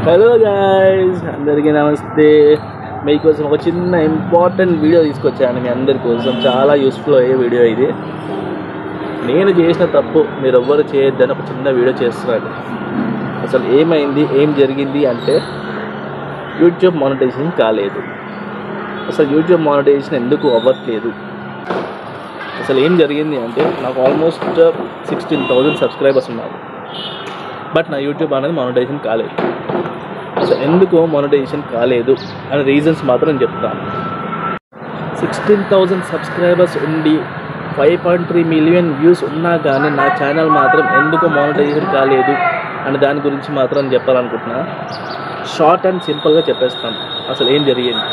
Hello guys, అందరికీ నమస్తే. మీకోసం ఒక చిన్న ఇంపార్టెంట్ వీడియో తీసుకొచ్చాను మీ అందరి కోసం. చాలా యూస్ఫుల్ అయ్యే వీడియో ఇది. నేను చేసిన తప్పు మీరు ఎవ్వరు చేయొద్దని ఒక చిన్న వీడియో చేస్తున్నాను. అసలు ఏమైంది, ఏం జరిగింది అంటే యూట్యూబ్ మానిటైజేషన్ కాలేదు. అసలు యూట్యూబ్ మానిటైజేషన్ ఎందుకు అవ్వట్లేదు, అసలు ఏం జరిగింది అంటే నాకు ఆల్మోస్ట్ 16,000 సబ్స్క్రైబర్స్ ఉన్నారు. బట్ నా యూట్యూబ్ అనేది మానిటైజేషన్ కాలేదు. అసలు ఎందుకు మానిటైజేషన్ కాలేదు అనే రీజన్స్ మాత్రం నేను చెప్తాను. 16,000 సబ్స్క్రైబర్స్ ఉండి 5.3 మిలియన్ వ్యూస్ ఉన్నా కానీ నా ఛానల్ మాత్రం ఎందుకు మానిటైజేషన్ కాలేదు అనే దాని గురించి మాత్రం చెప్పాలనుకుంటున్నా. షార్ట్ అండ్ సింపుల్గా చెప్పేస్తాను అసలు ఏం జరిగింది.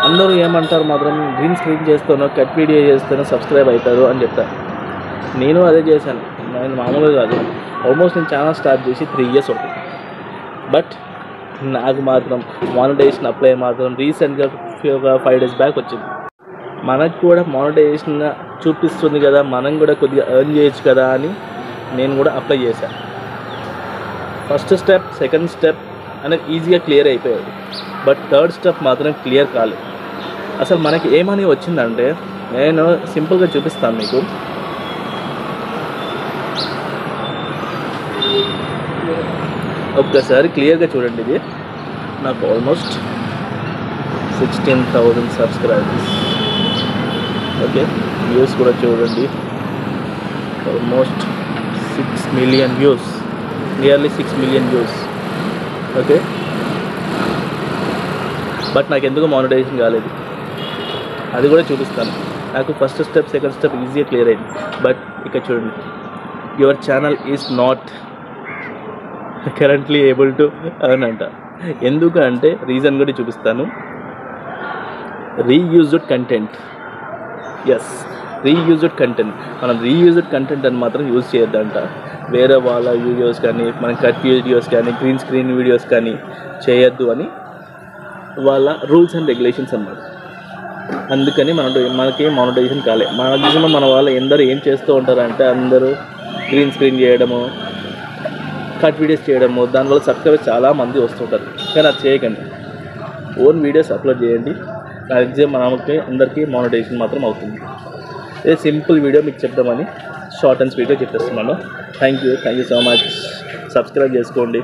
అందరూ ఏమంటారు, మాత్రం గ్రీన్ స్క్రీన్ చేస్తానో కట్ వీడియో చేస్తానో సబ్స్క్రైబ్ అవుతారు అని చెప్తారు. నేను అదే చేశాను. నేను మామూలుగా కాదు, ఆల్మోస్ట్ నేను ఛానల్ స్టార్ట్ చేసి 3 years అవుతుంది. బట్ నాకు మాత్రం మానిటైజేషన్ అప్లై మాత్రం రీసెంట్గా ఒక 5 days బ్యాక్ వచ్చింది. మనకు కూడా మానిటైజేషన్ చూపిస్తుంది కదా, మనం కూడా కొద్దిగా ఎర్న్ చేయొచ్చు కదా అని నేను కూడా అప్లై చేశాను. ఫస్ట్ స్టెప్, సెకండ్ స్టెప్ అనేది ఈజీగా క్లియర్ అయిపోయాడు. బట్ థర్డ్ స్టెప్ మాత్రం క్లియర్ కాలేదు. అసలు మనకి ఏమని వచ్చిందంటే, నేను సింపుల్గా చూపిస్తాను మీకు. ఒక్కసారి క్లియర్గా చూడండి. ఇది నాకు ఆల్మోస్ట్ 16,000 సబ్స్క్రైబర్స్. ఓకే, వ్యూస్ కూడా చూడండి, almost 6 million views, nearly 6 million views. Okay, but నాకు ఎందుకు మానిటైజేషన్ కాలేదు అది కూడా చూపిస్తాను. నాకు ఫస్ట్ స్టెప్, సెకండ్ స్టెప్ ఈజీగా క్లియర్ అయింది. బట్ ఇక్కడ చూడండి, your channel is not currently able to earn అంట. ఎందుకు అంటే రీజన్ కూడా చూపిస్తాను. Reused content. Yes, reused content. మనం రీయూజ్డ్ కంటెంట్ అని మాత్రం యూజ్ చేయొద్దంట. వేరే వాళ్ళ వీడియోస్ కానీ, మన కట్ వీడియోస్ కానీ, గ్రీన్ స్క్రీన్ వీడియోస్ కానీ చేయొద్దు అని వాళ్ళ రూల్స్ అండ్ రెగ్యులేషన్స్ అన్నమాట. అందుకని మనకి మానిటైజేషన్ కాలే. మ్యాక్సిమం మన వాళ్ళు ఎందరూ ఏం చేస్తూ ఉంటారంటే, అందరూ గ్రీన్ స్క్రీన్ చేయడము, కట్ వీడియోస్ చేయడము, దానివల్ల సబ్స్క్రైబర్స్ చాలామంది వస్తుంటారు. కానీ అది చేయకండి, ఓన్ వీడియోస్ అప్లోడ్ చేయండి. మ్యాక్సిమం మనకి అందరికీ మానిటైజేషన్ మాత్రం అవుతుంది. ఇది సింపుల్ వీడియో మీకు చెప్దామని షార్ట్ అండ్ స్వీట్గా చెప్పేస్తున్నాను. Thank you so much. Subscribe చేసుకోండి.